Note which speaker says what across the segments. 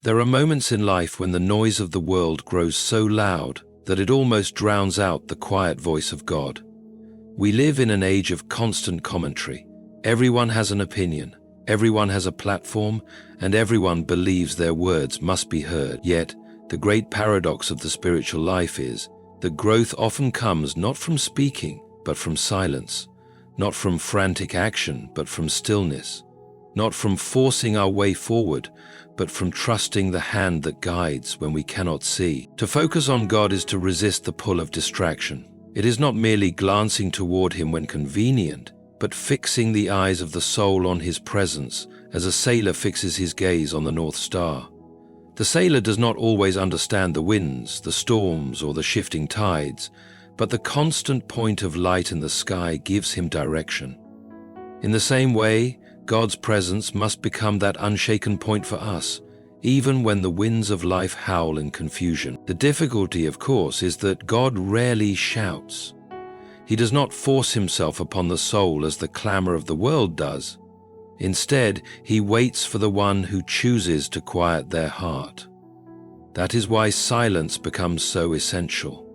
Speaker 1: There are moments in life when the noise of the world grows so loud that it almost drowns out the quiet voice of God. We live in an age of constant commentary. Everyone has an opinion, everyone has a platform, and everyone believes their words must be heard. Yet, the great paradox of the spiritual life is that growth often comes not from speaking, but from silence, not from frantic action, but from stillness, not from forcing our way forward, but from trusting the hand that guides when we cannot see. To focus on God is to resist the pull of distraction. It is not merely glancing toward Him when convenient, but fixing the eyes of the soul on His presence as a sailor fixes his gaze on the North Star. The sailor does not always understand the winds, the storms, or the shifting tides, but the constant point of light in the sky gives him direction. In the same way, God's presence must become that unshaken point for us, even when the winds of life howl in confusion. The difficulty, of course, is that God rarely shouts. He does not force Himself upon the soul as the clamor of the world does. Instead, He waits for the one who chooses to quiet their heart. That is why silence becomes so essential.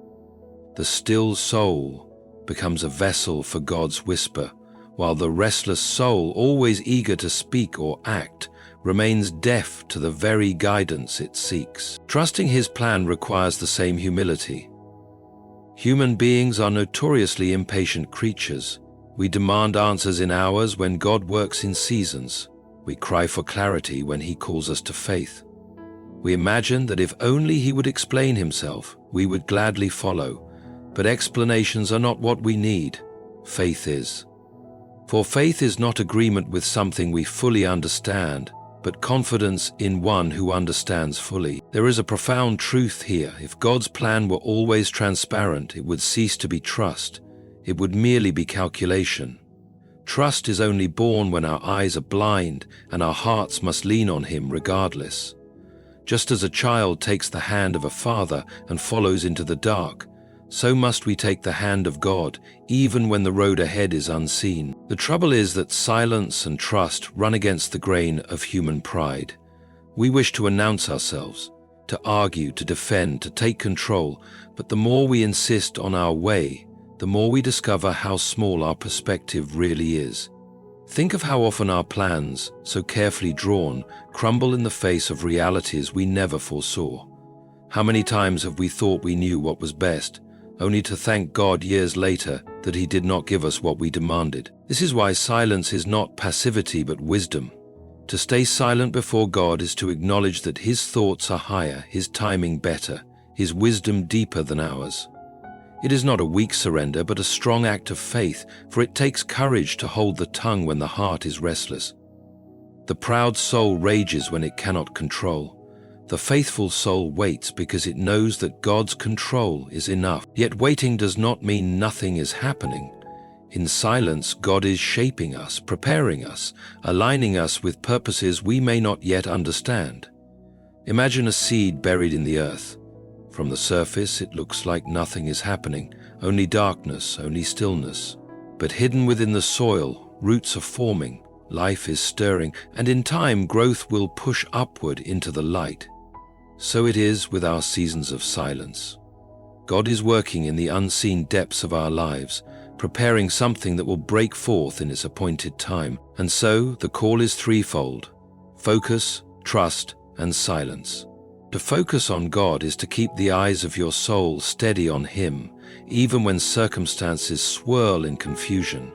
Speaker 1: The still soul becomes a vessel for God's whisper, while the restless soul, always eager to speak or act, remains deaf to the very guidance it seeks. Trusting His plan requires the same humility. Human beings are notoriously impatient creatures. We demand answers in hours when God works in seasons. We cry for clarity when He calls us to faith. We imagine that if only He would explain Himself, we would gladly follow. But explanations are not what we need. Faith is. For faith is not agreement with something we fully understand, but confidence in one who understands fully. There is a profound truth here. If God's plan were always transparent, it would cease to be trust. It would merely be calculation. Trust is only born when our eyes are blind and our hearts must lean on Him regardless. Just as a child takes the hand of a father and follows into the dark, so must we take the hand of God, even when the road ahead is unseen. The trouble is that silence and trust run against the grain of human pride. We wish to announce ourselves, to argue, to defend, to take control, but the more we insist on our way, the more we discover how small our perspective really is. Think of how often our plans, so carefully drawn, crumble in the face of realities we never foresaw. How many times have we thought we knew what was best, only to thank God years later that He did not give us what we demanded? This is why silence is not passivity but wisdom. To stay silent before God is to acknowledge that His thoughts are higher, His timing better, His wisdom deeper than ours. It is not a weak surrender but a strong act of faith, for it takes courage to hold the tongue when the heart is restless. The proud soul rages when it cannot control. The faithful soul waits because it knows that God's control is enough. Yet waiting does not mean nothing is happening. In silence, God is shaping us, preparing us, aligning us with purposes we may not yet understand. Imagine a seed buried in the earth. From the surface, it looks like nothing is happening, only darkness, only stillness. But hidden within the soil, roots are forming, life is stirring, and in time, growth will push upward into the light. So it is with our seasons of silence. God is working in the unseen depths of our lives, preparing something that will break forth in its appointed time. And so, the call is threefold: focus, trust, and silence. To focus on God is to keep the eyes of your soul steady on Him, even when circumstances swirl in confusion.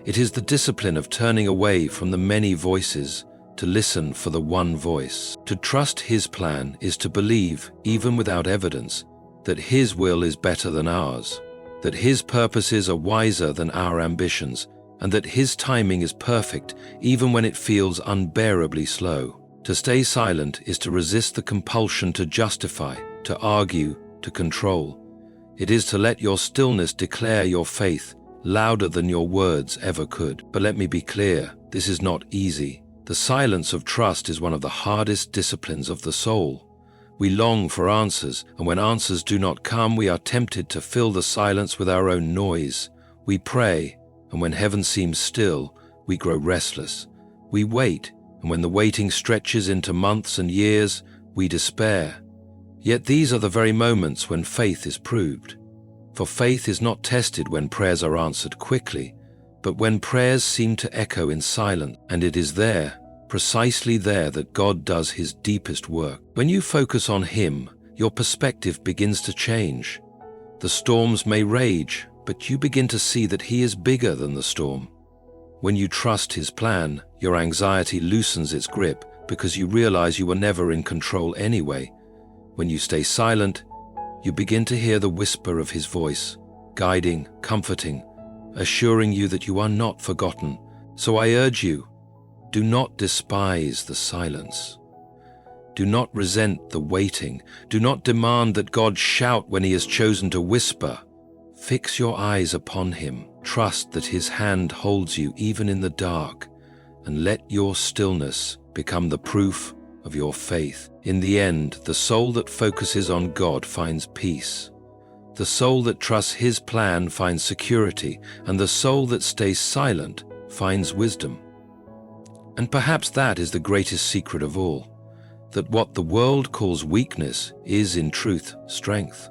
Speaker 1: It is the discipline of turning away from the many voices to listen for the one voice. To trust His plan is to believe, even without evidence, that His will is better than ours, that His purposes are wiser than our ambitions, and that His timing is perfect even when it feels unbearably slow. To stay silent is to resist the compulsion to justify, to argue, to control. It is to let your stillness declare your faith louder than your words ever could. But let me be clear, this is not easy. The silence of trust is one of the hardest disciplines of the soul. We long for answers, and when answers do not come, we are tempted to fill the silence with our own noise. We pray, and when heaven seems still, we grow restless. We wait, and when the waiting stretches into months and years, we despair. Yet these are the very moments when faith is proved. For faith is not tested when prayers are answered quickly, but when prayers seem to echo in silence, and it is there, precisely there, that God does his deepest work. When you focus on him, your perspective begins to change. The storms may rage, but you begin to see that he is bigger than the storm. When you trust his plan, your anxiety loosens its grip because you realize you were never in control anyway. When you stay silent, you begin to hear the whisper of his voice, guiding, comforting, assuring you that you are not forgotten. So I urge you, do not despise the silence. Do not resent the waiting. Do not demand that God shout when he has chosen to whisper. Fix your eyes upon him. Trust that his hand holds you even in the dark, and let your stillness become the proof of your faith. In the end, the soul that focuses on God finds peace. The soul that trusts his plan finds security, and the soul that stays silent finds wisdom. And perhaps that is the greatest secret of all, that what the world calls weakness is in truth strength.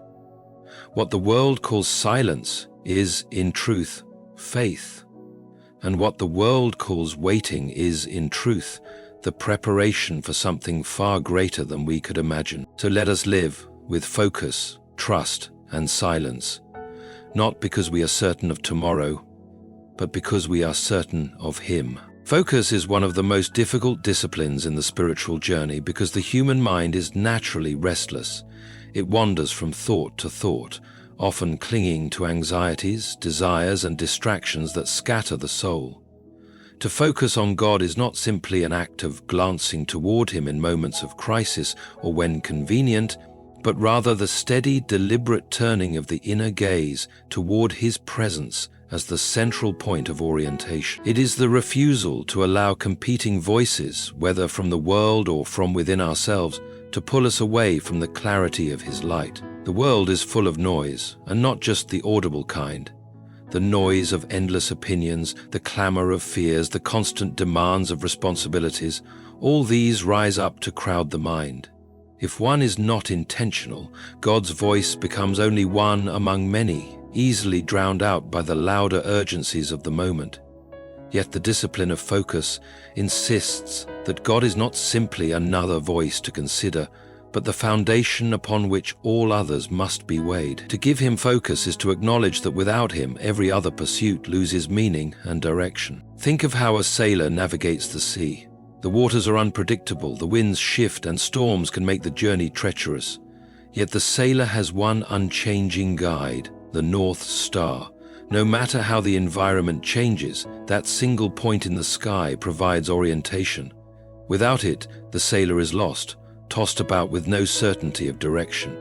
Speaker 1: What the world calls silence is in truth faith. And what the world calls waiting is in truth the preparation for something far greater than we could imagine. So let us live with focus, trust, and silence, not because we are certain of tomorrow, but because we are certain of him. Focus is one of the most difficult disciplines in the spiritual journey because the human mind is naturally restless. It wanders from thought to thought, often clinging to anxieties, desires, and distractions that scatter the soul. To focus on God is not simply an act of glancing toward him in moments of crisis or when convenient, but rather the steady, deliberate turning of the inner gaze toward his presence as the central point of orientation. It is the refusal to allow competing voices, whether from the world or from within ourselves, to pull us away from the clarity of his light. The world is full of noise, and not just the audible kind. The noise of endless opinions, the clamor of fears, the constant demands of responsibilities, all these rise up to crowd the mind. If one is not intentional, God's voice becomes only one among many, easily drowned out by the louder urgencies of the moment. Yet the discipline of focus insists that God is not simply another voice to consider, but the foundation upon which all others must be weighed. To give him focus is to acknowledge that without him, every other pursuit loses meaning and direction. Think of how a sailor navigates the sea. The waters are unpredictable, the winds shift, and storms can make the journey treacherous. Yet the sailor has one unchanging guide, the North Star. No matter how the environment changes, that single point in the sky provides orientation. Without it, the sailor is lost, tossed about with no certainty of direction.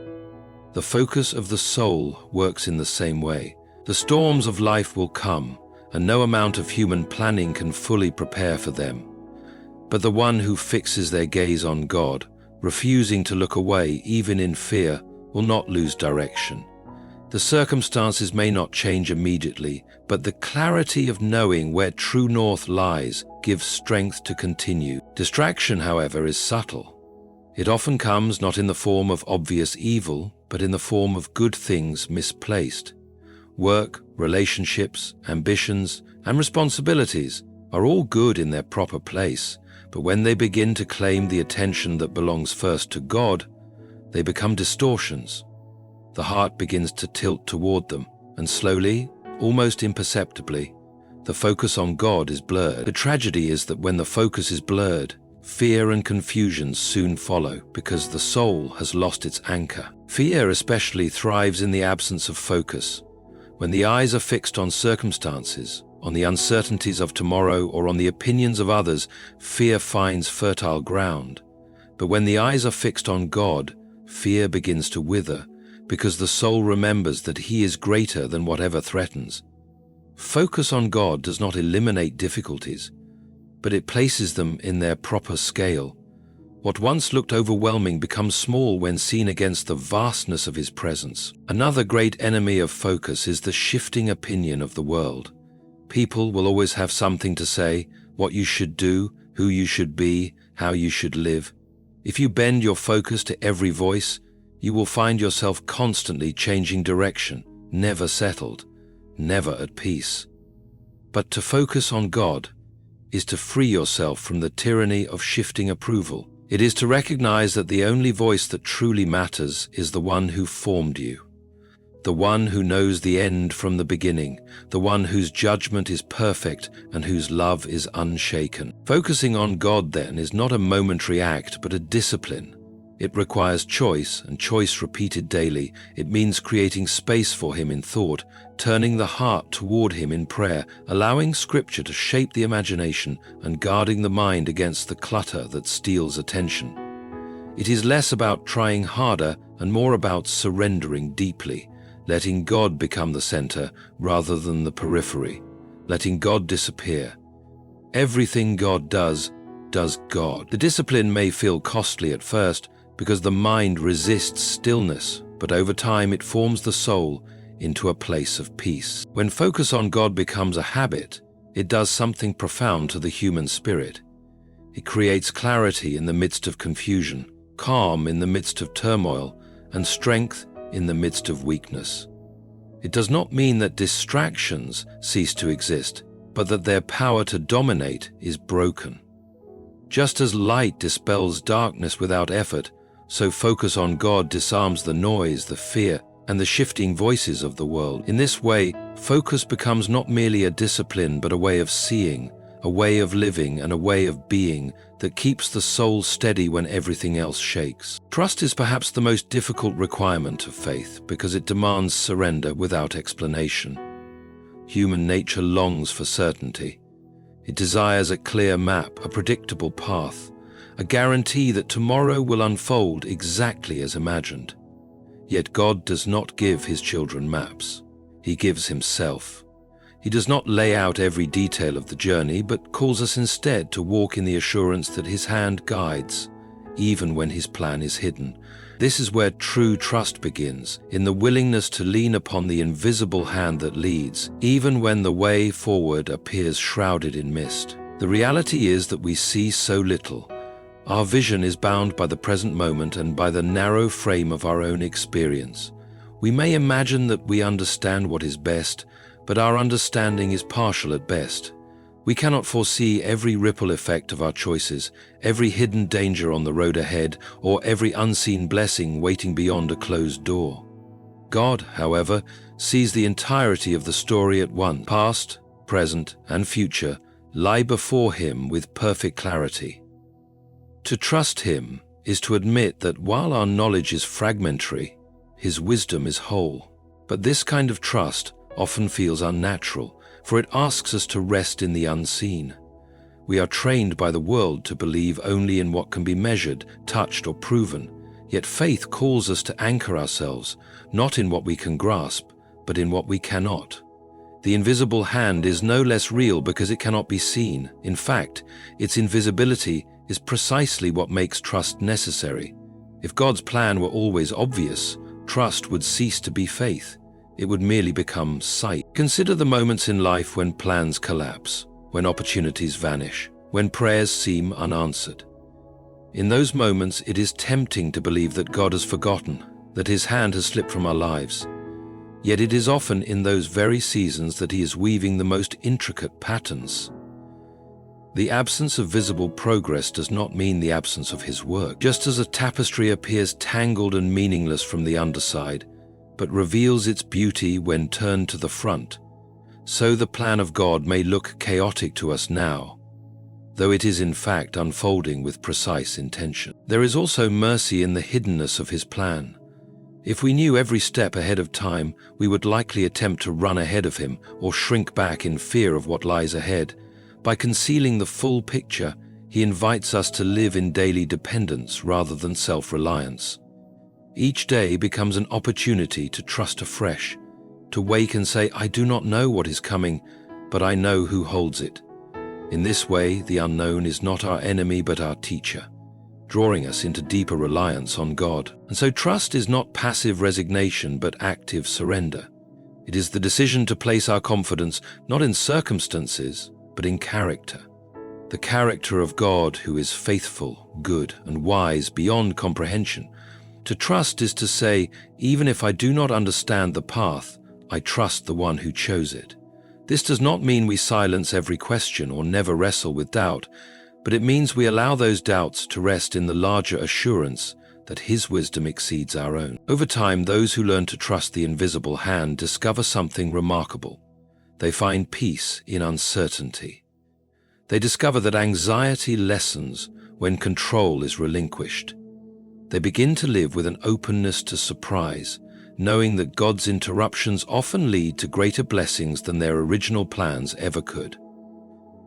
Speaker 1: The focus of the soul works in the same way. The storms of life will come, and no amount of human planning can fully prepare for them. But the one who fixes their gaze on God, refusing to look away even in fear, will not lose direction. The circumstances may not change immediately, but the clarity of knowing where true north lies gives strength to continue. Distraction, however, is subtle. It often comes not in the form of obvious evil, but in the form of good things misplaced. Work, relationships, ambitions, and responsibilities are all good in their proper place, but when they begin to claim the attention that belongs first to God, they become distortions. The heart begins to tilt toward them, and slowly, almost imperceptibly, the focus on God is blurred. The tragedy is that when the focus is blurred, fear and confusion soon follow because the soul has lost its anchor. Fear especially thrives in the absence of focus. When the eyes are fixed on circumstances, on the uncertainties of tomorrow, or on the opinions of others, fear finds fertile ground. But when the eyes are fixed on God, fear begins to wither, because the soul remembers that he is greater than whatever threatens. Focus on God does not eliminate difficulties, but it places them in their proper scale. What once looked overwhelming becomes small when seen against the vastness of his presence. Another great enemy of focus is the shifting opinion of the world. People will always have something to say, what you should do, who you should be, how you should live. If you bend your focus to every voice, you will find yourself constantly changing direction, never settled, never at peace. But to focus on God is to free yourself from the tyranny of shifting approval. It is to recognize that the only voice that truly matters is the one who formed you, the one who knows the end from the beginning, the one whose judgment is perfect and whose love is unshaken. Focusing on God, then, is not a momentary act but a discipline. It requires choice, and choice repeated daily. It means creating space for Him in thought, turning the heart toward Him in prayer, allowing Scripture to shape the imagination, and guarding the mind against the clutter that steals attention. It is less about trying harder and more about surrendering deeply, letting God become the center rather than the periphery, letting God disappear. Everything God does God. The discipline may feel costly at first, because the mind resists stillness, but over time it forms the soul into a place of peace. When focus on God becomes a habit, it does something profound to the human spirit. It creates clarity in the midst of confusion, calm in the midst of turmoil, and strength in the midst of weakness. It does not mean that distractions cease to exist, but that their power to dominate is broken. Just as light dispels darkness without effort, so focus on God disarms the noise, the fear, and the shifting voices of the world. In this way, focus becomes not merely a discipline but a way of seeing, a way of living, and a way of being that keeps the soul steady when everything else shakes. Trust is perhaps the most difficult requirement of faith because it demands surrender without explanation. Human nature longs for certainty. It desires a clear map, a predictable path, a guarantee that tomorrow will unfold exactly as imagined. Yet God does not give His children maps. He gives Himself. He does not lay out every detail of the journey, but calls us instead to walk in the assurance that His hand guides, even when His plan is hidden. This is where true trust begins, in the willingness to lean upon the invisible hand that leads, even when the way forward appears shrouded in mist. The reality is that we see so little. Our vision is bound by the present moment and by the narrow frame of our own experience. We may imagine that we understand what is best, but our understanding is partial at best. We cannot foresee every ripple effect of our choices, every hidden danger on the road ahead, or every unseen blessing waiting beyond a closed door. God, however, sees the entirety of the story at once. Past, present, and future lie before Him with perfect clarity. To trust Him is to admit that while our knowledge is fragmentary, His wisdom is whole. But this kind of trust often feels unnatural, for it asks us to rest in the unseen. We are trained by the world to believe only in what can be measured, touched, or proven, yet faith calls us to anchor ourselves, not in what we can grasp, but in what we cannot. The invisible hand is no less real because it cannot be seen. In fact, its invisibility is precisely what makes trust necessary. If God's plan were always obvious, trust would cease to be faith. It would merely become sight. Consider the moments in life when plans collapse, when opportunities vanish, when prayers seem unanswered. In those moments, it is tempting to believe that God has forgotten, that His hand has slipped from our lives. Yet it is often in those very seasons that He is weaving the most intricate patterns. The absence of visible progress does not mean the absence of His work. Just as a tapestry appears tangled and meaningless from the underside, but reveals its beauty when turned to the front, so the plan of God may look chaotic to us now, though it is in fact unfolding with precise intention. There is also mercy in the hiddenness of His plan. If we knew every step ahead of time, we would likely attempt to run ahead of Him or shrink back in fear of what lies ahead. By concealing the full picture, He invites us to live in daily dependence rather than self-reliance. Each day becomes an opportunity to trust afresh, to wake and say, I do not know what is coming, but I know who holds it. In this way, the unknown is not our enemy but our teacher, drawing us into deeper reliance on God. And so trust is not passive resignation but active surrender. It is the decision to place our confidence not in circumstances, but in character. the character of God who is faithful, good, and wise beyond comprehension. To trust is to say, even if I do not understand the path, I trust the one who chose it. This does not mean we silence every question or never wrestle with doubt, but it means we allow those doubts to rest in the larger assurance that His wisdom exceeds our own. Over time, those who learn to trust the invisible hand discover something remarkable. They find peace in uncertainty. They discover that anxiety lessens when control is relinquished. They begin to live with an openness to surprise, knowing that God's interruptions often lead to greater blessings than their original plans ever could.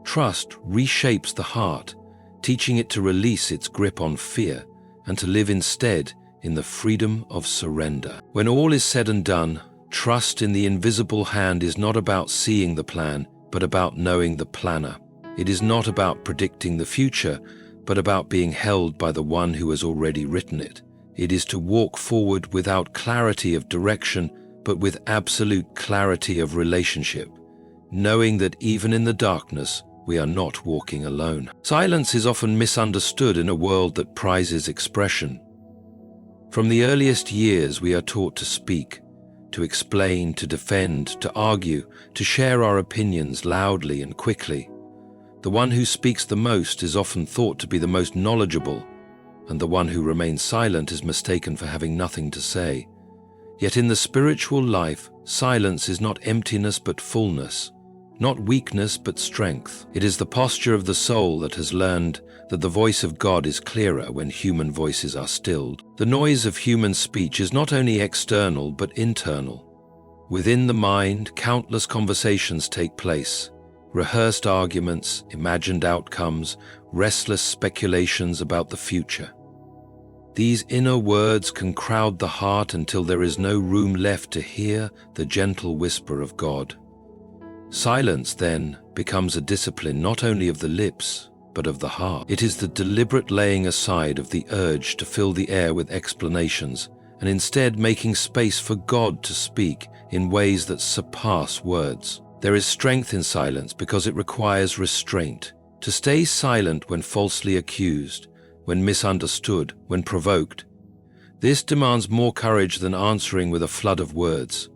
Speaker 1: Trust reshapes the heart, teaching it to release its grip on fear and to live instead in the freedom of surrender. When all is said and done, trust in the invisible hand is not about seeing the plan, but about knowing the planner. It is not about predicting the future, but about being held by the one who has already written it. It is to walk forward without clarity of direction, but with absolute clarity of relationship, knowing that even in the darkness, we are not walking alone. Silence is often misunderstood in a world that prizes expression. From the earliest years, we are taught to speak, to explain, to defend, to argue, to share our opinions loudly and quickly. The one who speaks the most is often thought to be the most knowledgeable, and the one who remains silent is mistaken for having nothing to say. Yet in the spiritual life, silence is not emptiness but fullness, not weakness but strength. It is the posture of the soul that has learned that the voice of God is clearer when human voices are stilled. The noise of human speech is not only external but internal. Within the mind, countless conversations take place. Rehearsed arguments, imagined outcomes, restless speculations about the future. These inner words can crowd the heart until there is no room left to hear the gentle whisper of God. Silence, then, becomes a discipline not only of the lips, but of the heart. It is the deliberate laying aside of the urge to fill the air with explanations, and instead making space for God to speak in ways that surpass words. There is strength in silence because it requires restraint. To stay silent when falsely accused, when misunderstood, when provoked. This demands more courage than answering with a flood of words.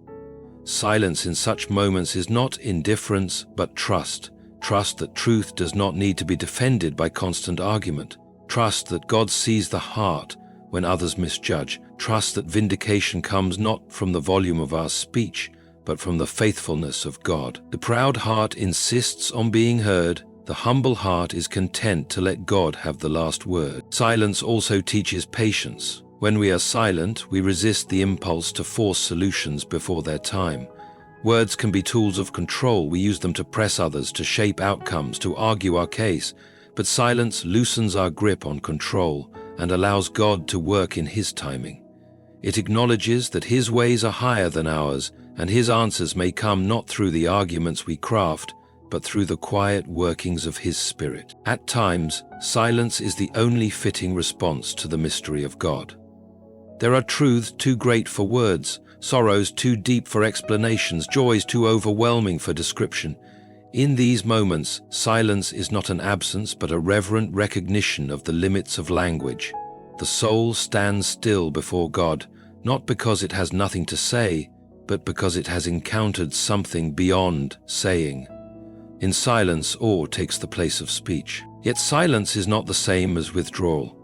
Speaker 1: Silence in such moments is not indifference, but trust. Trust that truth does not need to be defended by constant argument. Trust that God sees the heart when others misjudge. Trust that vindication comes not from the volume of our speech, but from the faithfulness of God. The proud heart insists on being heard. The humble heart is content to let God have the last word. Silence also teaches patience. When we are silent, we resist the impulse to force solutions before their time. Words can be tools of control. We use them to press others, to shape outcomes, to argue our case. But silence loosens our grip on control and allows God to work in His timing. It acknowledges that His ways are higher than ours, and His answers may come not through the arguments we craft, but through the quiet workings of His Spirit. At times, silence is the only fitting response to the mystery of God. There are truths too great for words, sorrows too deep for explanations, joys too overwhelming for description. In these moments, silence is not an absence but a reverent recognition of the limits of language. The soul stands still before God, not because it has nothing to say, but because it has encountered something beyond saying. In silence, awe takes the place of speech. Yet silence is not the same as withdrawal.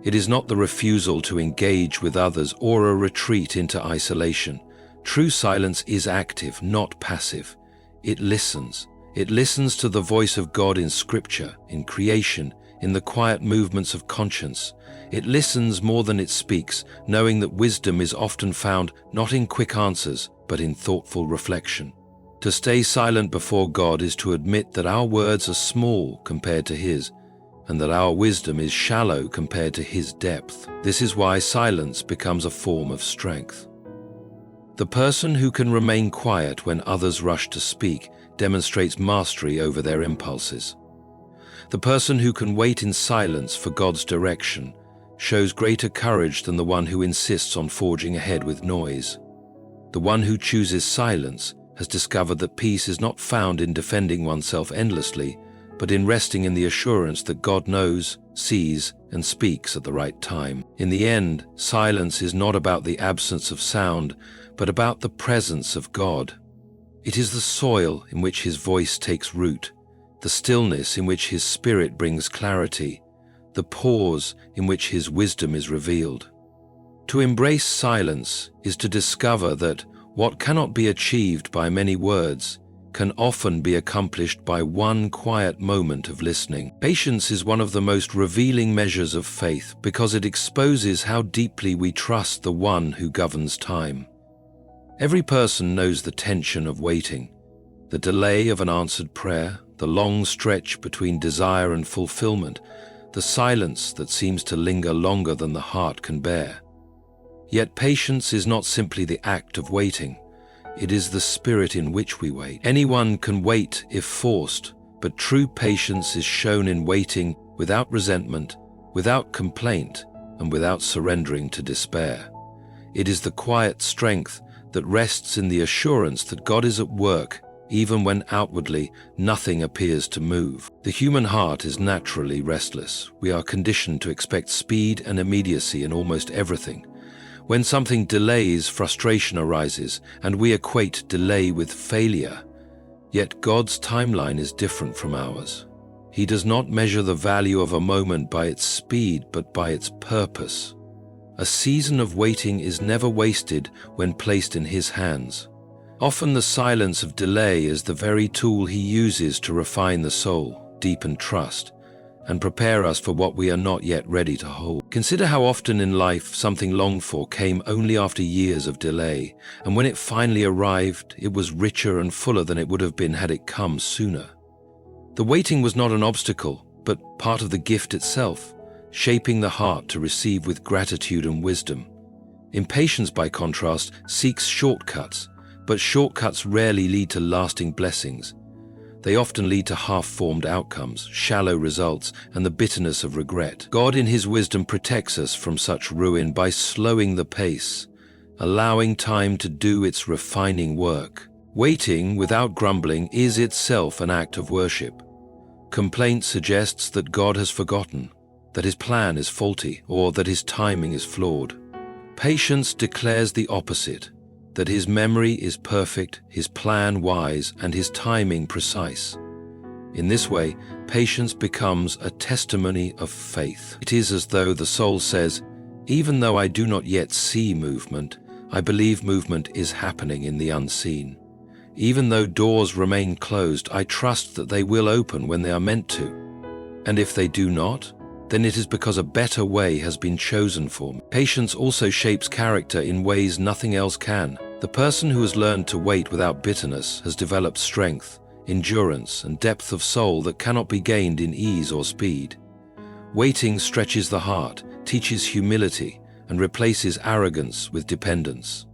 Speaker 1: It is not the refusal to engage with others or a retreat into isolation. True silence is active, not passive. It listens. It listens to the voice of God in Scripture, in creation, in the quiet movements of conscience. It listens more than it speaks, knowing that wisdom is often found not in quick answers, but in thoughtful reflection. To stay silent before God is to admit that our words are small compared to His, and that our wisdom is shallow compared to His depth. This is why silence becomes a form of strength. The person who can remain quiet when others rush to speak demonstrates mastery over their impulses. The person who can wait in silence for God's direction shows greater courage than the one who insists on forging ahead with noise. The one who chooses silence has discovered that peace is not found in defending oneself endlessly, but in resting in the assurance that God knows, sees, and speaks at the right time. In the end, silence is not about the absence of sound, but about the presence of God. It is the soil in which His voice takes root, the stillness in which His Spirit brings clarity, the pause in which His wisdom is revealed. To embrace silence is to discover that what cannot be achieved by many words can often be accomplished by one quiet moment of listening. Patience is one of the most revealing measures of faith because it exposes how deeply we trust the one who governs time. Every person knows the tension of waiting, the delay of an answered prayer, the long stretch between desire and fulfillment, the silence that seems to linger longer than the heart can bear. Yet patience is not simply the act of waiting. It is the spirit in which we wait. Anyone can wait if forced, but true patience is shown in waiting without resentment, without complaint, and without surrendering to despair. It is the quiet strength that rests in the assurance that God is at work, even when outwardly nothing appears to move. The human heart is naturally restless. We are conditioned to expect speed and immediacy in almost everything. When something delays, frustration arises, and we equate delay with failure. Yet God's timeline is different from ours. He does not measure the value of a moment by its speed, but by its purpose. A season of waiting is never wasted when placed in His hands. Often the silence of delay is the very tool He uses to refine the soul, deepen trust, and prepare us for what we are not yet ready to hold. Consider how often in life something longed for came only after years of delay, and when it finally arrived, it was richer and fuller than it would have been had it come sooner. The waiting was not an obstacle, but part of the gift itself, shaping the heart to receive with gratitude and wisdom. Impatience, by contrast, seeks shortcuts, but shortcuts rarely lead to lasting blessings. They often lead to half-formed outcomes, shallow results, and the bitterness of regret. God in His wisdom protects us from such ruin by slowing the pace, allowing time to do its refining work. Waiting without grumbling is itself an act of worship. Complaint suggests that God has forgotten, that His plan is faulty, or that His timing is flawed. Patience declares the opposite, that His memory is perfect, His plan wise, and His timing precise. In this way, patience becomes a testimony of faith. It is as though the soul says, "Even though I do not yet see movement, I believe movement is happening in the unseen. Even though doors remain closed, I trust that they will open when they are meant to. And if they do not, then it is because a better way has been chosen for me." Patience also shapes character in ways nothing else can. The person who has learned to wait without bitterness has developed strength, endurance, and depth of soul that cannot be gained in ease or speed. Waiting stretches the heart, teaches humility, and replaces arrogance with dependence.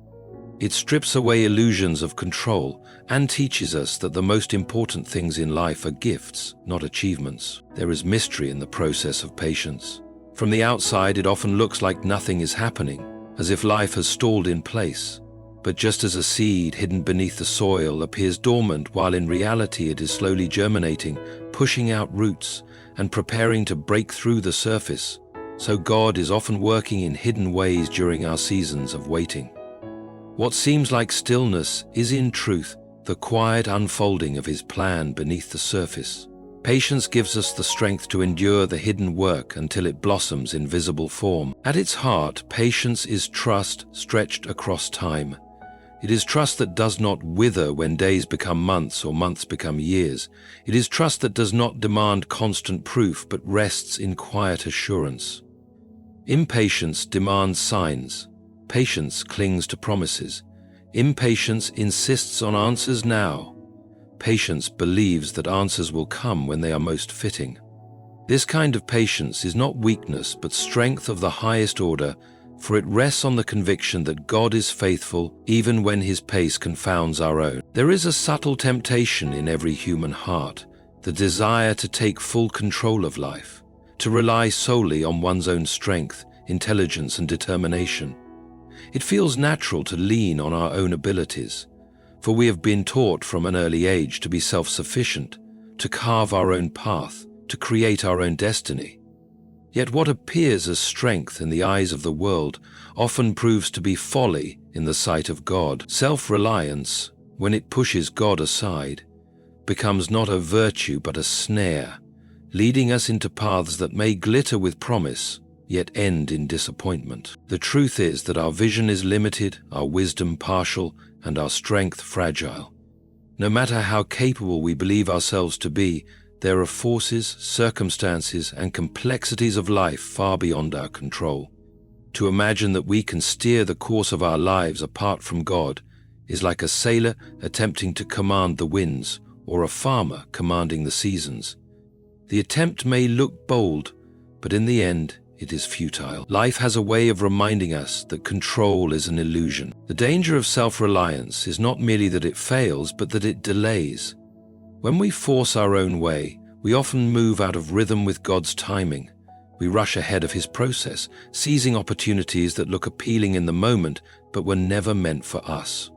Speaker 1: It strips away illusions of control and teaches us that the most important things in life are gifts, not achievements. There is mystery in the process of patience. From the outside, it often looks like nothing is happening, as if life has stalled in place. But just as a seed hidden beneath the soil appears dormant while in reality it is slowly germinating, pushing out roots, and preparing to break through the surface, so God is often working in hidden ways during our seasons of waiting. What seems like stillness is in truth the quiet unfolding of His plan beneath the surface. Patience gives us the strength to endure the hidden work until it blossoms in visible form. At its heart, patience is trust stretched across time. It is trust that does not wither when days become months or months become years. It is trust that does not demand constant proof but rests in quiet assurance. Impatience demands signs. Patience clings to promises. Impatience insists on answers now. Patience believes that answers will come when they are most fitting. This kind of patience is not weakness but strength of the highest order, for it rests on the conviction that God is faithful even when His pace confounds our own. There is a subtle temptation in every human heart, the desire to take full control of life, to rely solely on one's own strength, intelligence, and determination. It feels natural to lean on our own abilities, for we have been taught from an early age to be self-sufficient, to carve our own path, to create our own destiny. Yet what appears as strength in the eyes of the world often proves to be folly in the sight of God. Self-reliance, when it pushes God aside, becomes not a virtue but a snare, leading us into paths that may glitter with promise, yet end in disappointment. The truth is that our vision is limited, our wisdom partial, and our strength fragile. No matter how capable we believe ourselves to be, there are forces, circumstances, and complexities of life far beyond our control. To imagine that we can steer the course of our lives apart from God is like a sailor attempting to command the winds or a farmer commanding the seasons. The attempt may look bold, but in the end, it is futile. Life has a way of reminding us that control is an illusion. The danger of self-reliance is not merely that it fails, but that it delays. When we force our own way, we often move out of rhythm with God's timing. We rush ahead of His process, seizing opportunities that look appealing in the moment, but were never meant for us.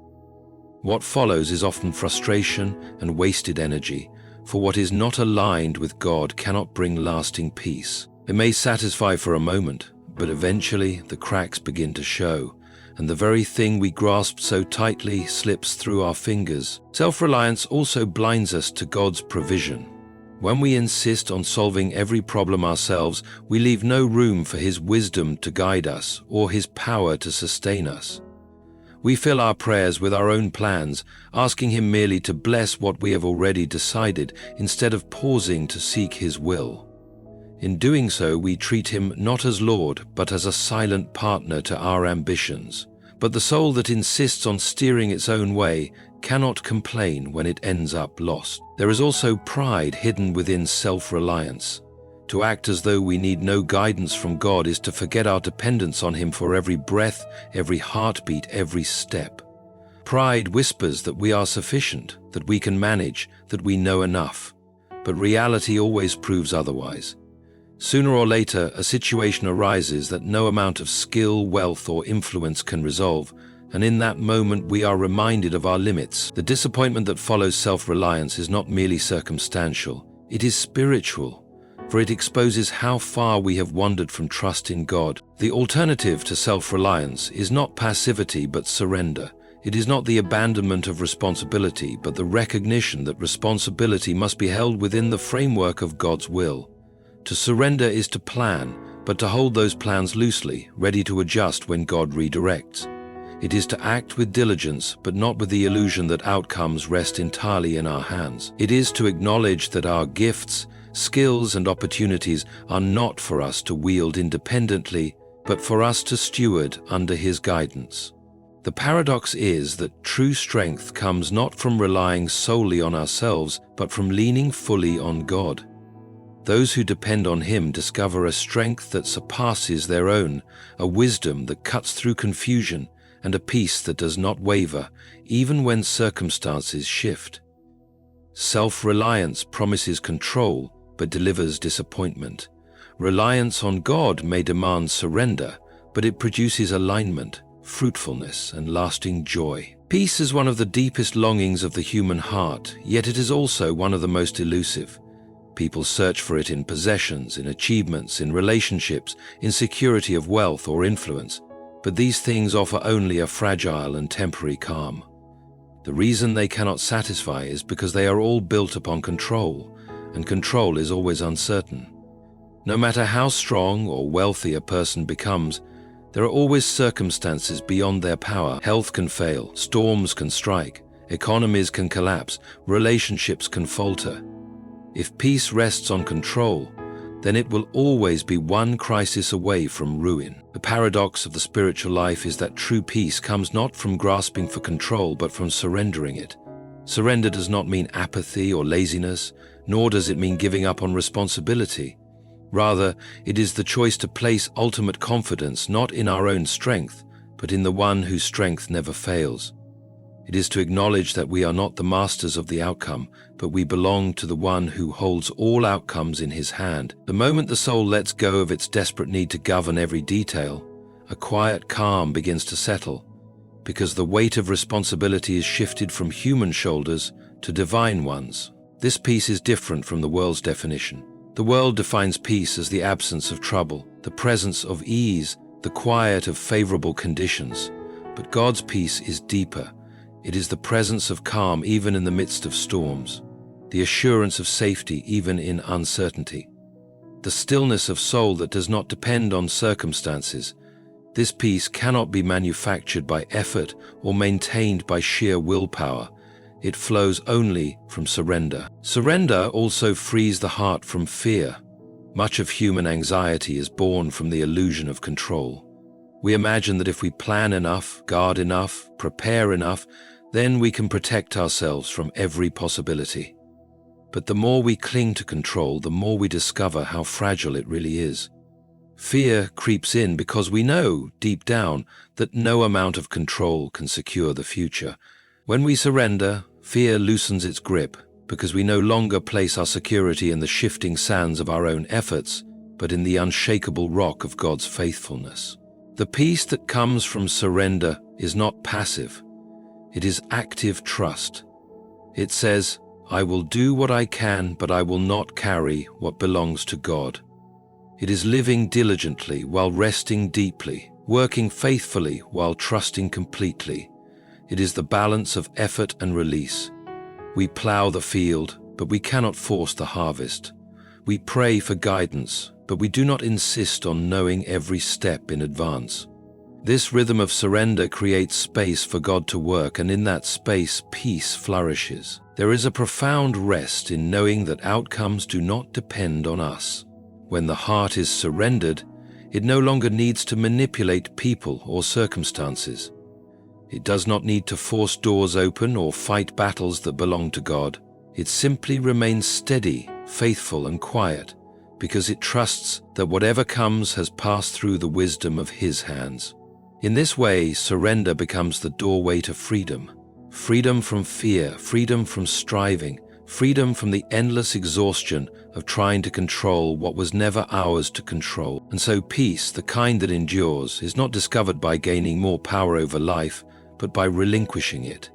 Speaker 1: What follows is often frustration and wasted energy, for what is not aligned with God cannot bring lasting peace. It may satisfy for a moment, but eventually the cracks begin to show, and the very thing we grasped so tightly slips through our fingers. Self-reliance also blinds us to God's provision. When we insist on solving every problem ourselves, we leave no room for His wisdom to guide us or His power to sustain us. We fill our prayers with our own plans, asking Him merely to bless what we have already decided, instead of pausing to seek His will. In doing so, we treat Him not as Lord, but as a silent partner to our ambitions. But the soul that insists on steering its own way cannot complain when it ends up lost. There is also pride hidden within self-reliance. To act as though we need no guidance from God is to forget our dependence on Him for every breath, every heartbeat, every step. Pride whispers that we are sufficient, that we can manage, that we know enough. But reality always proves otherwise. Sooner or later, a situation arises that no amount of skill, wealth, or influence can resolve, and in that moment we are reminded of our limits. The disappointment that follows self-reliance is not merely circumstantial, it is spiritual, for it exposes how far we have wandered from trust in God. The alternative to self-reliance is not passivity but surrender. It is not the abandonment of responsibility, but the recognition that responsibility must be held within the framework of God's will. To surrender is to plan, but to hold those plans loosely, ready to adjust when God redirects. It is to act with diligence, but not with the illusion that outcomes rest entirely in our hands. It is to acknowledge that our gifts, skills, and opportunities are not for us to wield independently, but for us to steward under His guidance. The paradox is that true strength comes not from relying solely on ourselves, but from leaning fully on God. Those who depend on Him discover a strength that surpasses their own, a wisdom that cuts through confusion, and a peace that does not waver, even when circumstances shift. Self-reliance promises control, but delivers disappointment. Reliance on God may demand surrender, but it produces alignment, fruitfulness, and lasting joy. Peace is one of the deepest longings of the human heart, yet it is also one of the most elusive. People search for it in possessions, in achievements, in relationships, in security of wealth or influence, but these things offer only a fragile and temporary calm. The reason they cannot satisfy is because they are all built upon control, and control is always uncertain. No matter how strong or wealthy a person becomes, there are always circumstances beyond their power. Health can fail, storms can strike, economies can collapse, relationships can falter. If peace rests on control, then it will always be one crisis away from ruin. The paradox of the spiritual life is that true peace comes not from grasping for control, but from surrendering it. Surrender does not mean apathy or laziness, nor does it mean giving up on responsibility. Rather, it is the choice to place ultimate confidence not in our own strength, but in the one whose strength never fails. It is to acknowledge that we are not the masters of the outcome, but we belong to the one who holds all outcomes in His hand. The moment the soul lets go of its desperate need to govern every detail, a quiet calm begins to settle, because the weight of responsibility is shifted from human shoulders to divine ones. This peace is different from the world's definition. The world defines peace as the absence of trouble, the presence of ease, the quiet of favorable conditions. But God's peace is deeper. It is the presence of calm even in the midst of storms, the assurance of safety even in uncertainty, the stillness of soul that does not depend on circumstances. This peace cannot be manufactured by effort or maintained by sheer willpower. It flows only from surrender. Surrender also frees the heart from fear. Much of human anxiety is born from the illusion of control. We imagine that if we plan enough, guard enough, prepare enough, then we can protect ourselves from every possibility. But the more we cling to control, the more we discover how fragile it really is. Fear creeps in because we know, deep down, that no amount of control can secure the future. When we surrender, fear loosens its grip, because we no longer place our security in the shifting sands of our own efforts, but in the unshakable rock of God's faithfulness. The peace that comes from surrender is not passive. It is active trust. It says, "I will do what I can, but I will not carry what belongs to God." It is living diligently while resting deeply, working faithfully while trusting completely. It is the balance of effort and release. We plow the field, but we cannot force the harvest. We pray for guidance, but we do not insist on knowing every step in advance. This rhythm of surrender creates space for God to work, and in that space, peace flourishes. There is a profound rest in knowing that outcomes do not depend on us. When the heart is surrendered, it no longer needs to manipulate people or circumstances. It does not need to force doors open or fight battles that belong to God. It simply remains steady, faithful, and quiet, because it trusts that whatever comes has passed through the wisdom of His hands. In this way, surrender becomes the doorway to freedom. Freedom from fear, freedom from striving, freedom from the endless exhaustion of trying to control what was never ours to control. And so peace, the kind that endures, is not discovered by gaining more power over life, but by relinquishing it.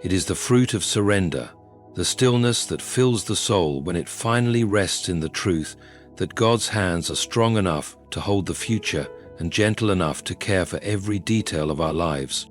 Speaker 1: It is the fruit of surrender, the stillness that fills the soul when it finally rests in the truth that God's hands are strong enough to hold the future and gentle enough to care for every detail of our lives.